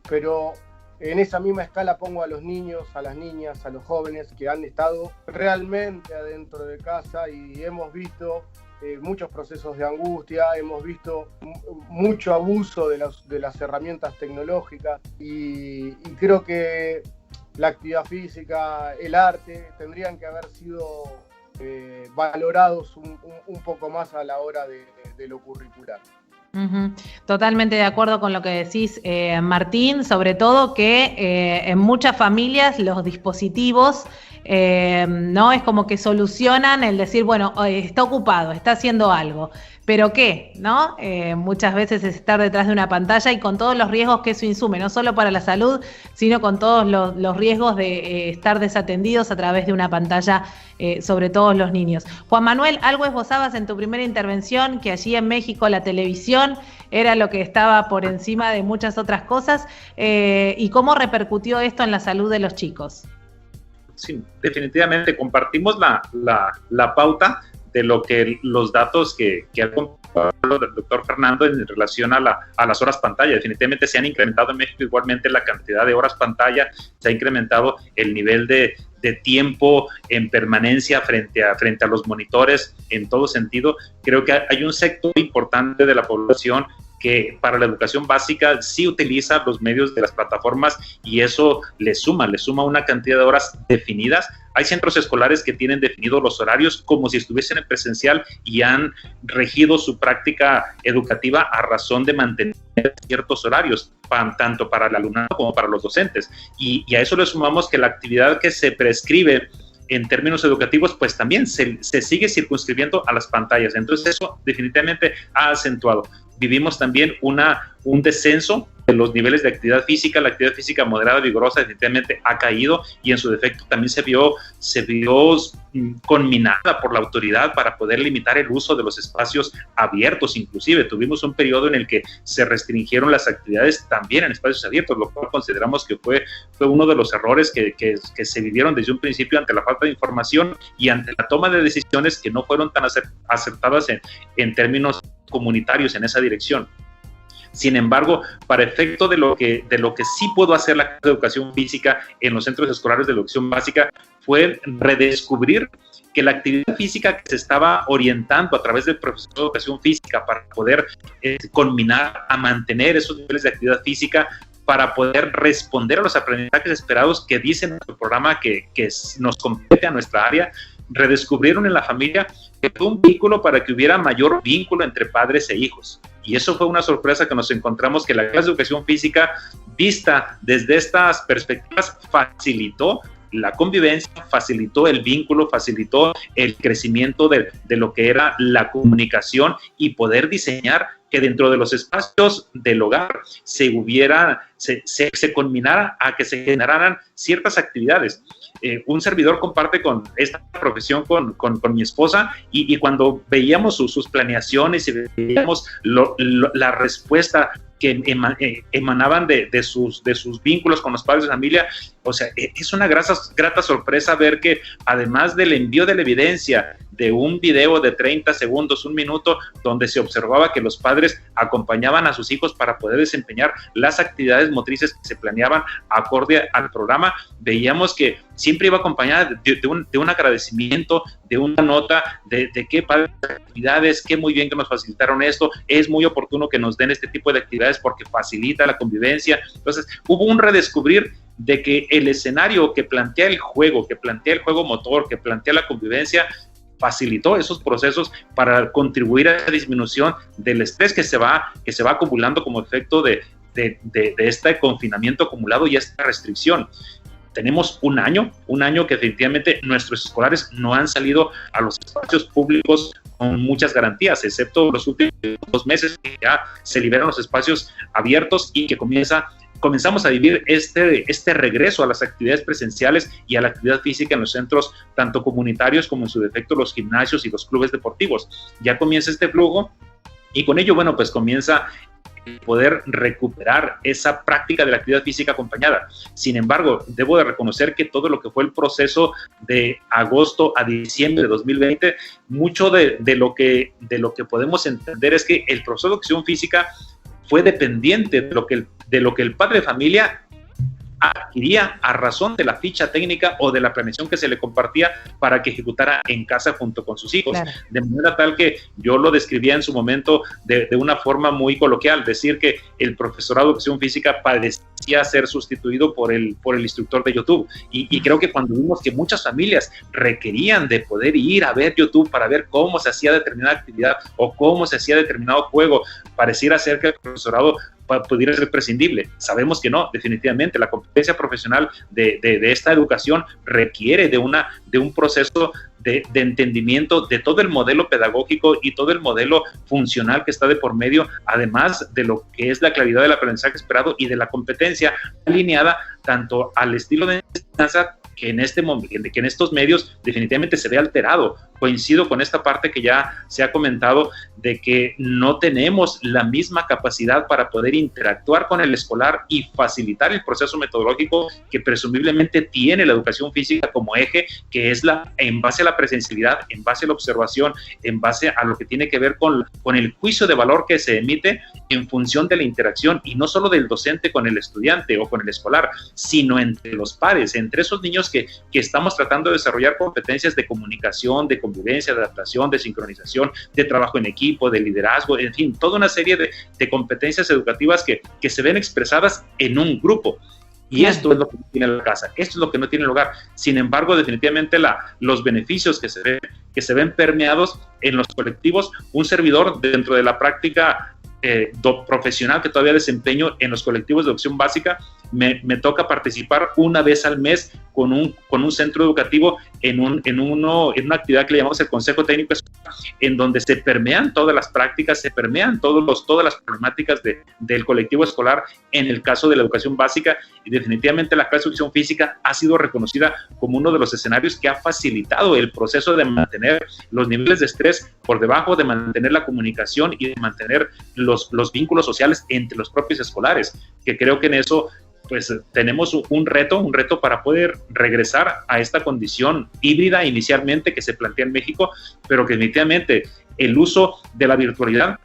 pero en esa misma escala pongo a los niños, a las niñas, a los jóvenes que han estado realmente adentro de casa y hemos visto muchos procesos de angustia, hemos visto mucho abuso de las herramientas tecnológicas y creo que la actividad física, el arte, tendrían que haber sido valorados un poco más a la hora de lo curricular. Uh-huh. Totalmente de acuerdo con lo que decís, Martín, sobre todo que en muchas familias los dispositivos no es como que solucionan el decir, bueno, está ocupado, está haciendo algo, pero ¿qué? ¿No? Muchas veces es estar detrás de una pantalla y con todos los riesgos que eso insume, no solo para la salud, sino con todos los riesgos de estar desatendidos a través de una pantalla, sobre todo los niños. Juan Manuel, algo esbozabas en tu primera intervención, que allí en México la televisión era lo que estaba por encima de muchas otras cosas, y cómo repercutió esto en la salud de los chicos. Sí, definitivamente compartimos la pauta de lo que los datos que ha compartido el doctor Fernando en relación a las horas pantalla. Definitivamente se han incrementado en México igualmente la cantidad de horas pantalla, se ha incrementado el nivel de tiempo en permanencia frente a los monitores en todo sentido. Creo que hay un sector importante de la población que para la educación básica sí utiliza los medios de las plataformas y eso le suma una cantidad de horas definidas. Hay centros escolares que tienen definidos los horarios como si estuviesen en presencial y han regido su práctica educativa a razón de mantener ciertos horarios, tanto para el alumnado como para los docentes. Y a eso le sumamos que la actividad que se prescribe en términos educativos, pues también se sigue circunscribiendo a las pantallas. Entonces eso definitivamente ha acentuado. Vivimos también un descenso de los niveles de actividad física. La actividad física moderada, vigorosa, definitivamente ha caído y en su defecto también se vio conminada por la autoridad para poder limitar el uso de los espacios abiertos. Inclusive tuvimos un periodo en el que se restringieron las actividades también en espacios abiertos, lo cual consideramos que fue uno de los errores que se vivieron desde un principio ante la falta de información y ante la toma de decisiones que no fueron tan acertadas en términos comunitarios en esa dirección. Sin embargo, para efecto de lo que sí pudo hacer la educación física en los centros escolares de educación básica fue redescubrir que la actividad física que se estaba orientando a través del profesor de educación física para poder culminar a mantener esos niveles de actividad física para poder responder a los aprendizajes esperados que dice nuestro programa que nos compete a nuestra área, redescubrieron en la familia que fue un vínculo para que hubiera mayor vínculo entre padres e hijos. Y eso fue una sorpresa que nos encontramos, que la clase de educación física, vista desde estas perspectivas, facilitó la convivencia, facilitó el vínculo, facilitó el crecimiento de lo que era la comunicación y poder diseñar que dentro de los espacios del hogar se culminara a que se generaran ciertas actividades. Un servidor comparte con esta profesión con mi esposa y cuando veíamos sus planeaciones y veíamos la respuesta que emanaban de sus vínculos con los padres de familia, o sea, es una grata sorpresa ver que además del envío de la evidencia de un video de 30 segundos, 1 minuto, donde se observaba que los padres acompañaban a sus hijos para poder desempeñar las actividades motrices que se planeaban acorde al programa, veíamos que siempre iba acompañada de un agradecimiento, de una nota, de qué padres actividades, qué muy bien que nos facilitaron esto, es muy oportuno que nos den este tipo de actividades porque facilita la convivencia. Entonces, hubo un redescubrir de que el escenario que plantea el juego motor, que plantea la convivencia, facilitó esos procesos para contribuir a la disminución del estrés que se va acumulando como efecto de este confinamiento acumulado y esta restricción. Tenemos un año que definitivamente nuestros escolares no han salido a los espacios públicos con muchas garantías, excepto los últimos 2 meses que ya se liberan los espacios abiertos y que comenzamos a vivir este regreso a las actividades presenciales y a la actividad física en los centros, tanto comunitarios como en su defecto los gimnasios y los clubes deportivos. Ya comienza este flujo y con ello, bueno, pues comienza poder recuperar esa práctica de la actividad física acompañada. Sin embargo, debo de reconocer que todo lo que fue el proceso de agosto a diciembre de 2020, mucho de lo que podemos entender es que el proceso de educación física fue dependiente de lo que el padre de familia adquiría a razón de la ficha técnica o de la planeación que se le compartía para que ejecutara en casa junto con sus hijos. Claro. De manera tal que yo lo describía en su momento de una forma muy coloquial, decir que el profesorado de educación física padecía ser sustituido por el instructor de YouTube. Y creo que cuando vimos que muchas familias requerían de poder ir a ver YouTube para ver cómo se hacía determinada actividad o cómo se hacía determinado juego, pareciera ser que el profesorado pudiera ser prescindible. Sabemos que no, definitivamente. La competencia profesional de esta educación requiere de un proceso de entendimiento de todo el modelo pedagógico y todo el modelo funcional que está de por medio, además de lo que es la claridad del aprendizaje esperado y de la competencia alineada tanto al estilo de enseñanza que en estos medios definitivamente se ve alterado. Coincido con esta parte que ya se ha comentado de que no tenemos la misma capacidad para poder interactuar con el escolar y facilitar el proceso metodológico que presumiblemente tiene la educación física como eje, que es en base a la presencialidad, en base a la observación, en base a lo que tiene que ver con el juicio de valor que se emite en función de la interacción, y no solo del docente con el estudiante o con el escolar, sino entre los pares, entre esos niños que estamos tratando de desarrollar competencias de comunicación, de convivencia, de adaptación, de sincronización, de trabajo en equipo, de liderazgo, en fin, toda una serie de competencias educativas que se ven expresadas en un grupo. Y esto es lo que no tiene la casa, esto es lo que no tiene el hogar. Sin embargo, definitivamente los beneficios que se ven permeados en los colectivos, un servidor dentro de la práctica profesional que todavía desempeño en los colectivos de educación básica, me toca participar una vez al mes con un centro educativo en una actividad que le llamamos el Consejo Técnico Escolar, en donde se permean todas las prácticas, se permean todas las problemáticas del colectivo escolar en el caso de la educación básica, y definitivamente la clase de educación física ha sido reconocida como uno de los escenarios que ha facilitado el proceso de mantener los niveles de estrés por debajo, de mantener la comunicación y de mantener los vínculos sociales entre los propios escolares, que creo que en eso pues tenemos un reto para poder regresar a esta condición híbrida inicialmente que se plantea en México, pero que definitivamente el uso de la virtualidad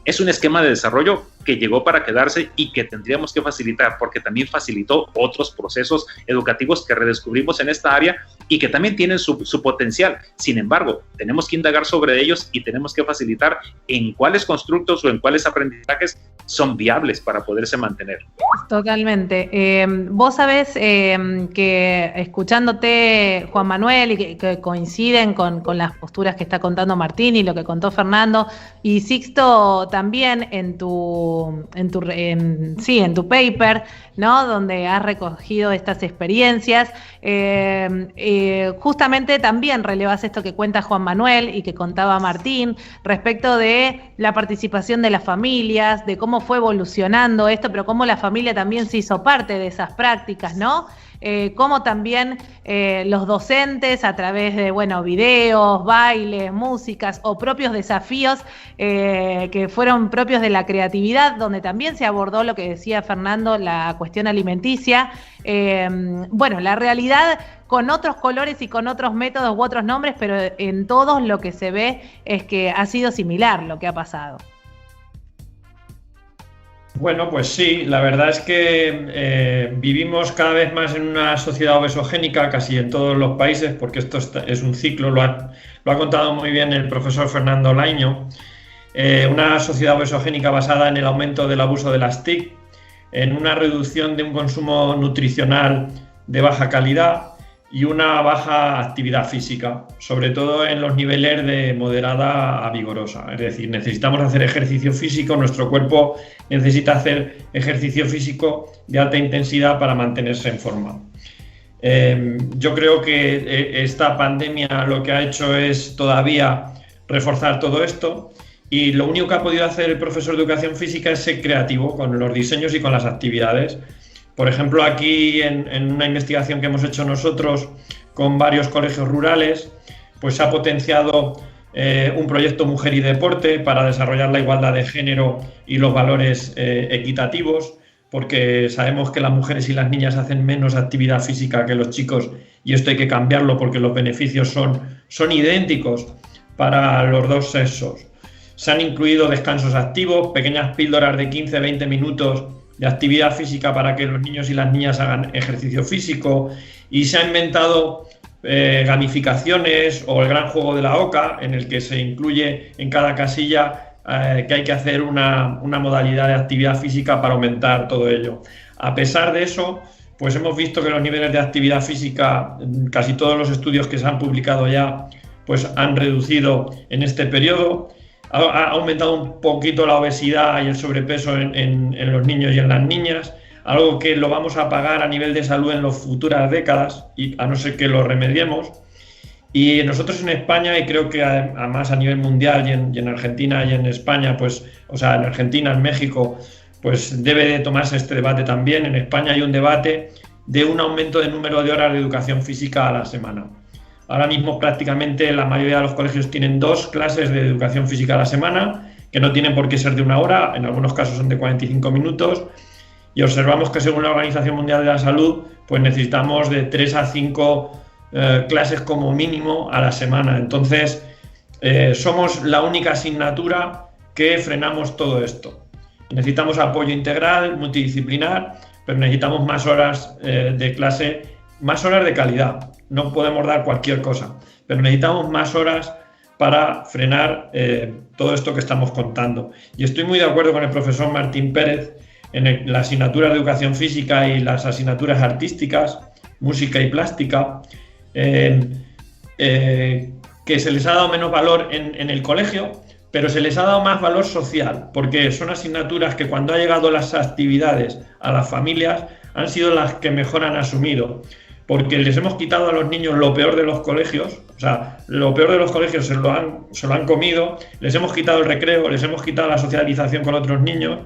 es un esquema de desarrollo que llegó para quedarse y que tendríamos que facilitar, porque también facilitó otros procesos educativos que redescubrimos en esta área y que también tienen su potencial. Sin embargo, tenemos que indagar sobre ellos y tenemos que facilitar en cuáles constructos o en cuáles aprendizajes son viables para poderse mantener. Totalmente. Vos sabés que escuchándote, Juan Manuel, y que coinciden con las posturas que está contando Martín y lo que contó Fernando, y Sixto también en tu paper, ¿no? Donde has recogido estas experiencias. y justamente también relevas esto que cuenta Juan Manuel y que contaba Martín respecto de la participación de las familias, de cómo fue evolucionando esto, pero cómo la familia también se hizo parte de esas prácticas, ¿no? Cómo también los docentes a través de, bueno, videos, bailes, músicas o propios desafíos que fueron propios de la creatividad, donde también se abordó lo que decía Fernando, la cuestión alimenticia. Bueno, la realidad con otros colores y con otros métodos u otros nombres, pero en todos lo que se ve es que ha sido similar lo que ha pasado. Bueno, pues sí, la verdad es que vivimos cada vez más en una sociedad obesogénica, casi en todos los países, porque esto es un ciclo, lo ha contado muy bien el profesor Fernando Laiño, una sociedad obesogénica basada en el aumento del abuso de las TIC, en una reducción de un consumo nutricional de baja calidad y una baja actividad física, sobre todo en los niveles de moderada a vigorosa. Es decir, necesitamos hacer ejercicio físico, nuestro cuerpo necesita hacer ejercicio físico de alta intensidad para mantenerse en forma. Yo creo que esta pandemia lo que ha hecho es todavía reforzar todo esto, y lo único que ha podido hacer el profesor de educación física es ser creativo con los diseños y con las actividades. Por ejemplo, aquí en una investigación que hemos hecho nosotros con varios colegios rurales, pues se ha potenciado un proyecto Mujer y Deporte para desarrollar la igualdad de género y los valores equitativos, porque sabemos que las mujeres y las niñas hacen menos actividad física que los chicos, y esto hay que cambiarlo porque los beneficios son idénticos para los dos sexos. Se han incluido descansos activos, pequeñas píldoras de 15-20 minutos de actividad física para que los niños y las niñas hagan ejercicio físico, y se ha inventado gamificaciones o el gran juego de la oca, en el que se incluye en cada casilla que hay que hacer una modalidad de actividad física para aumentar todo ello. A pesar de eso, pues hemos visto que los niveles de actividad física, casi todos los estudios que se han publicado ya, pues han reducido en este periodo. Ha aumentado un poquito la obesidad y el sobrepeso en los niños y en las niñas, algo que lo vamos a pagar a nivel de salud en las futuras décadas, y a no ser que lo remediemos. Y nosotros en España, y creo que además a nivel mundial, y en Argentina y en España, pues, o sea, en Argentina, en México, pues debe de tomarse este debate también. En España hay un debate de un aumento de número de horas de educación física a la semana. Ahora mismo prácticamente la mayoría de los colegios tienen 2 clases de educación física a la semana, que no tienen por qué ser de 1 hora, en algunos casos son de 45 minutos, y observamos que según la Organización Mundial de la Salud, pues necesitamos de 3 a 5 clases como mínimo a la semana. Entonces, somos la única asignatura que frenamos todo esto. Necesitamos apoyo integral, multidisciplinar, pero necesitamos más horas de clase, más horas de calidad. No podemos dar cualquier cosa, pero necesitamos más horas para frenar todo esto que estamos contando. Y estoy muy de acuerdo con el profesor Martín Pérez en la asignatura de educación física y las asignaturas artísticas, música y plástica, que se les ha dado menos valor en el colegio, pero se les ha dado más valor social, porque son asignaturas que cuando han llegado las actividades a las familias han sido las que mejor han asumido, porque les hemos quitado a los niños lo peor de los colegios, o sea, lo peor de los colegios se lo han comido, les hemos quitado el recreo, les hemos quitado la socialización con otros niños,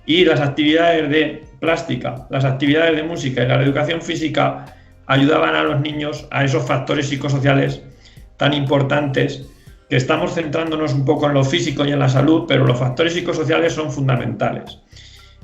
y las actividades de plástica, las actividades de música y la educación física ayudaban a los niños a esos factores psicosociales tan importantes, que estamos centrándonos un poco en lo físico y en la salud, pero los factores psicosociales son fundamentales.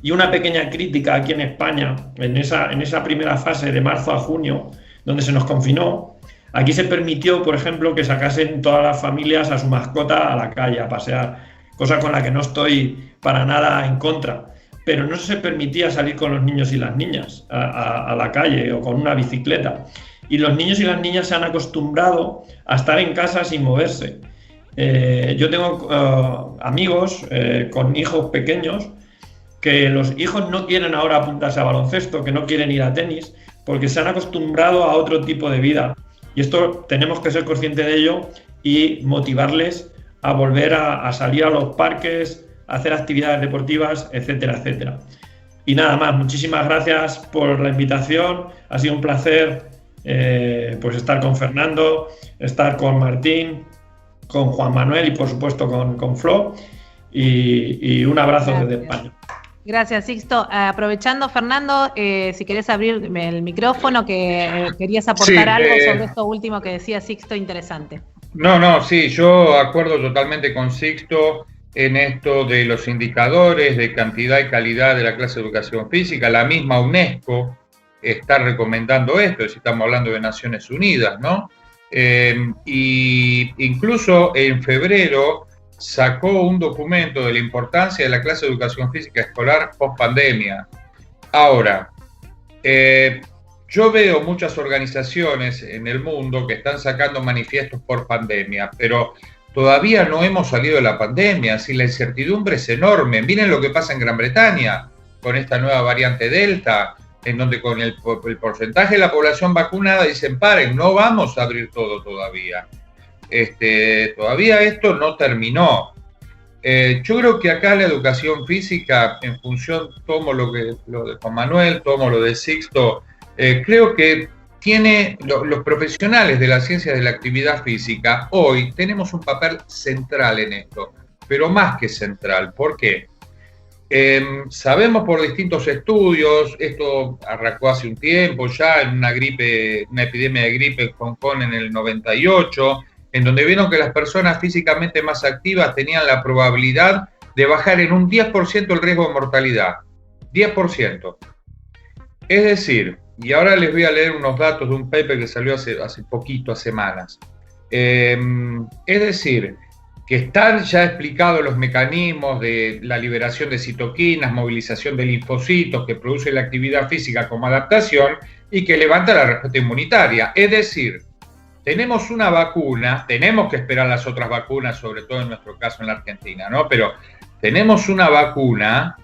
Y una pequeña crítica aquí en España, en esa primera fase de marzo a junio, donde se nos confinó, aquí se permitió, por ejemplo, que sacasen todas las familias a su mascota a la calle, a pasear, cosa con la que no estoy para nada en contra, pero no se permitía salir con los niños y las niñas a la calle o con una bicicleta. Y los niños y las niñas se han acostumbrado a estar en casa sin moverse. Yo tengo amigos con hijos pequeños, que los hijos no quieren ahora apuntarse a baloncesto, que no quieren ir a tenis, porque se han acostumbrado a otro tipo de vida. Y esto tenemos que ser conscientes de ello y motivarles a volver a salir a los parques, a hacer actividades deportivas, etcétera, etcétera. Y nada más, muchísimas gracias por la invitación, ha sido un placer pues estar con Fernando, estar con Martín, con Juan Manuel y por supuesto con Flo, y un abrazo desde España. Gracias, Sixto. Aprovechando, Fernando, si querés abrir el micrófono, que querías aportar algo sobre esto último que decía Sixto, interesante. Sí, yo acuerdo totalmente con Sixto en esto de los indicadores de cantidad y calidad de la clase de educación física. La misma UNESCO está recomendando esto, si estamos hablando de Naciones Unidas, ¿no? Y incluso en febrero sacó un documento de la importancia de la clase de educación física escolar post pandemia. Ahora, yo veo muchas organizaciones en el mundo que están sacando manifiestos por pandemia, pero todavía no hemos salido de la pandemia, así la incertidumbre es enorme. Miren lo que pasa en Gran Bretaña con esta nueva variante Delta, en donde con el porcentaje de la población vacunada dicen, paren, no vamos a abrir todo todavía. Todavía esto no terminó. Yo creo que acá la educación física, en función, tomo lo de Juan Manuel, tomo lo de Sixto, creo que los profesionales de las ciencias de la actividad física, hoy tenemos un papel central en esto, pero más que central. ¿Por qué? Sabemos por distintos estudios, esto arrancó hace un tiempo ya en una epidemia de gripe en Hong Kong en el 98, en donde vieron que las personas físicamente más activas tenían la probabilidad de bajar en un 10% el riesgo de mortalidad. 10%. Es decir, y ahora les voy a leer unos datos de un paper que salió hace poquito, hace semanas. Es decir, que están ya explicados los mecanismos de la liberación de citoquinas, movilización de linfocitos que produce la actividad física como adaptación y que levanta la respuesta inmunitaria. Es decir, tenemos una vacuna, tenemos que esperar las otras vacunas, sobre todo en nuestro caso en la Argentina, ¿no? Pero tenemos una vacuna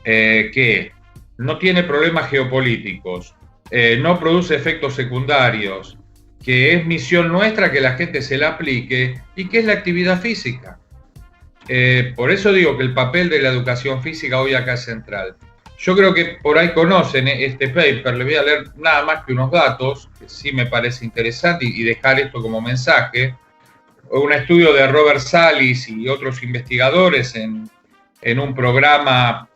que no tiene problemas geopolíticos, no produce efectos secundarios, que es misión nuestra que la gente se la aplique y que es la actividad física. Por eso digo que el papel de la educación física hoy acá es central. Yo creo que por ahí conocen este paper, le voy a leer nada más que unos datos, que sí me parece interesante, y dejar esto como mensaje. Un estudio de Robert Salis y otros investigadores en un programa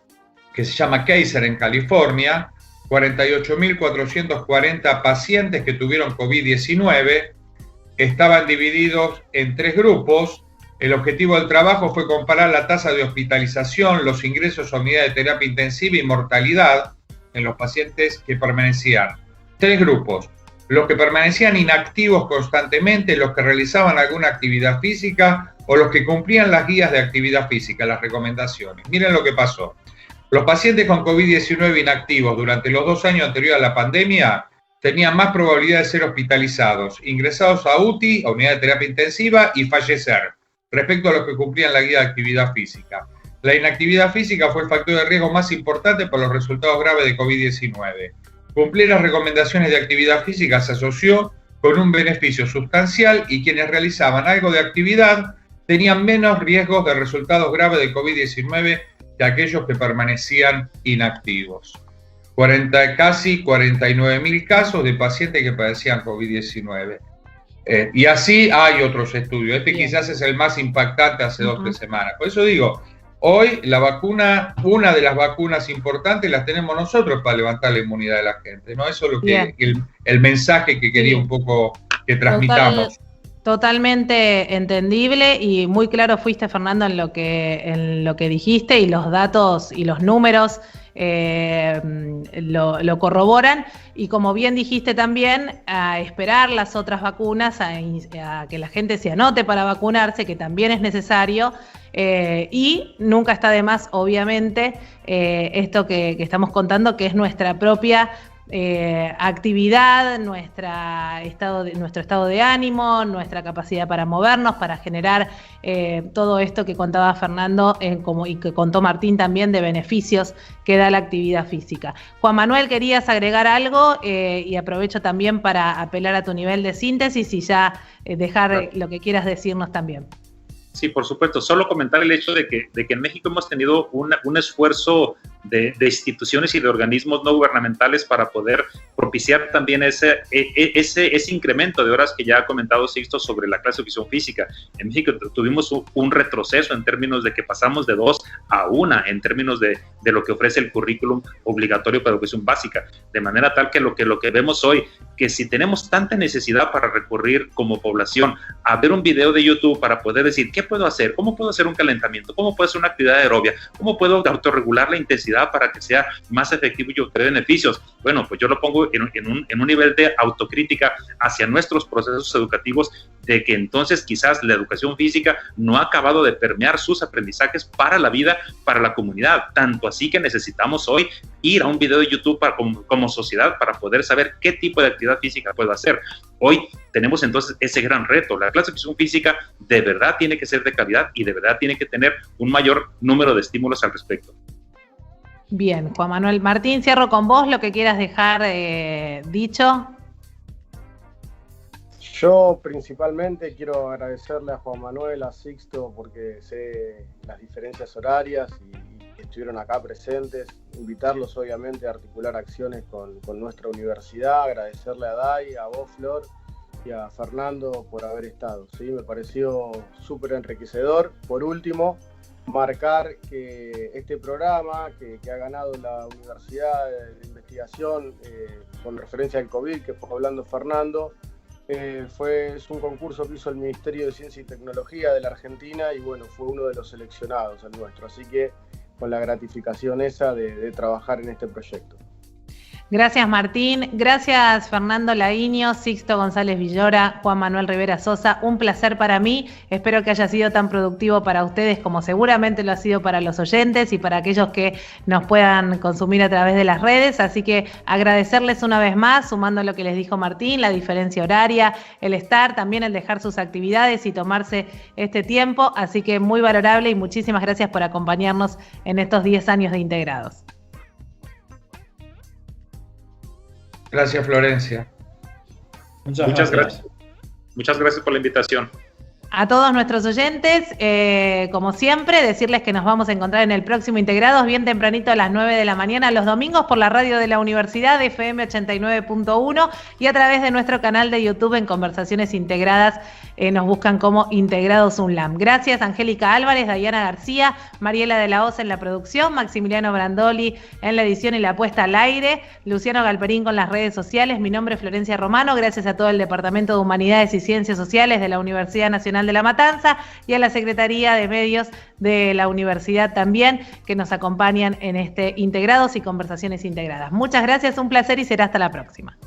que se llama Kaiser en California, 48.440 pacientes que tuvieron COVID-19 estaban divididos en 3 grupos. El objetivo del trabajo fue comparar la tasa de hospitalización, los ingresos a unidad de terapia intensiva y mortalidad en los pacientes que permanecían. 3 grupos: los que permanecían inactivos constantemente, los que realizaban alguna actividad física o los que cumplían las guías de actividad física, las recomendaciones. Miren lo que pasó. Los pacientes con COVID-19 inactivos durante los 2 años anteriores a la pandemia tenían más probabilidad de ser hospitalizados, ingresados a UTI, a unidad de terapia intensiva, y fallecer, respecto a los que cumplían la guía de actividad física. La inactividad física fue el factor de riesgo más importante por los resultados graves de COVID-19. Cumplir las recomendaciones de actividad física se asoció con un beneficio sustancial y quienes realizaban algo de actividad tenían menos riesgos de resultados graves de COVID-19 que aquellos que permanecían inactivos. Casi 49.000 casos de pacientes que padecían COVID-19. Y así hay otros estudios. Quizás es el más impactante hace 2 o 3 semanas. Por eso digo, hoy la vacuna, una de las vacunas importantes las tenemos nosotros para levantar la inmunidad de la gente, ¿no? Eso es lo que el mensaje que quería un poco que transmitamos. Totalmente entendible y muy claro fuiste, Fernando, en lo que dijiste, y los datos y los números lo corroboran. Y como bien dijiste también, a esperar las otras vacunas, a que la gente se anote para vacunarse, que también es necesario. Y nunca está de más, obviamente, esto que estamos contando, que es nuestra propia actividad, nuestro estado de ánimo, nuestra capacidad para movernos, para generar todo esto que contaba Fernando y que contó Martín también, de beneficios que da la actividad física. Juan Manuel, ¿querías agregar algo? Y aprovecho también para apelar a tu nivel de síntesis y ya dejar lo que quieras decirnos también. Sí, por supuesto. Solo comentar el hecho de que en México hemos tenido un esfuerzo instituciones y de organismos no gubernamentales para poder propiciar también ese incremento de horas que ya ha comentado Sixto sobre la clase de educación física. En México tuvimos un retroceso en términos de que pasamos de 2 a 1 en términos de lo que ofrece el currículum obligatorio para educación básica, de manera tal que lo que vemos hoy, que si tenemos tanta necesidad para recurrir como población a ver un video de YouTube para poder decir, ¿qué puedo hacer? ¿Cómo puedo hacer un calentamiento? ¿Cómo puedo hacer una actividad aerobia? ¿Cómo puedo autorregular la intensidad para que sea más efectivo y obtener beneficios? Bueno, pues yo lo pongo en un nivel de autocrítica hacia nuestros procesos educativos, de que entonces quizás la educación física no ha acabado de permear sus aprendizajes para la vida, para la comunidad, tanto así que necesitamos hoy ir a un video de YouTube como sociedad para poder saber qué tipo de actividad física puedo hacer. Hoy tenemos entonces ese gran reto. La clase de educación física de verdad tiene que ser de calidad y de verdad tiene que tener un mayor número de estímulos al respecto. Bien, Juan Manuel. Martín, cierro con vos lo que quieras dejar dicho. Yo principalmente quiero agradecerle a Juan Manuel, a Sixto, porque sé las diferencias horarias y estuvieron acá presentes. Invitarlos obviamente a articular acciones con nuestra universidad, agradecerle a Dai, a vos, Flor, y a Fernando por haber estado. ¿Sí? Me pareció súper enriquecedor. Por último, marcar que este programa que ha ganado la Universidad de Investigación con referencia al COVID, que fue hablando Fernando, es un concurso que hizo el Ministerio de Ciencia y Tecnología de la Argentina y bueno, fue uno de los seleccionados el nuestro, así que con la gratificación esa de trabajar en este proyecto. Gracias, Martín. Gracias, Fernando Laguiño, Sixto González Villora, Juan Manuel Rivera Sosa. Un placer para mí. Espero que haya sido tan productivo para ustedes como seguramente lo ha sido para los oyentes y para aquellos que nos puedan consumir a través de las redes. Así que agradecerles una vez más, sumando lo que les dijo Martín, la diferencia horaria, el estar, también el dejar sus actividades y tomarse este tiempo. Así que muy valorable y muchísimas gracias por acompañarnos en estos 10 años de Integrados. Gracias, Florencia. Muchas gracias. Muchas gracias por la invitación. A todos nuestros oyentes, como siempre, decirles que nos vamos a encontrar en el próximo Integrados bien tempranito a las 9 de la mañana los domingos por la radio de la Universidad FM 89.1 y a través de nuestro canal de YouTube en Conversaciones Integradas. Nos buscan como Integrados UNLAM. Gracias, Angélica Álvarez, Dayana García, Mariela de la Osa en la producción, Maximiliano Brandoli en la edición y la puesta al aire, Luciano Galperín con las redes sociales. Mi nombre es Florencia Romano. Gracias a todo el Departamento de Humanidades y Ciencias Sociales de la Universidad Nacional de La Matanza y a la Secretaría de Medios de la Universidad también, que nos acompañan en este Integrados y Conversaciones Integradas. Muchas gracias, un placer y será hasta la próxima.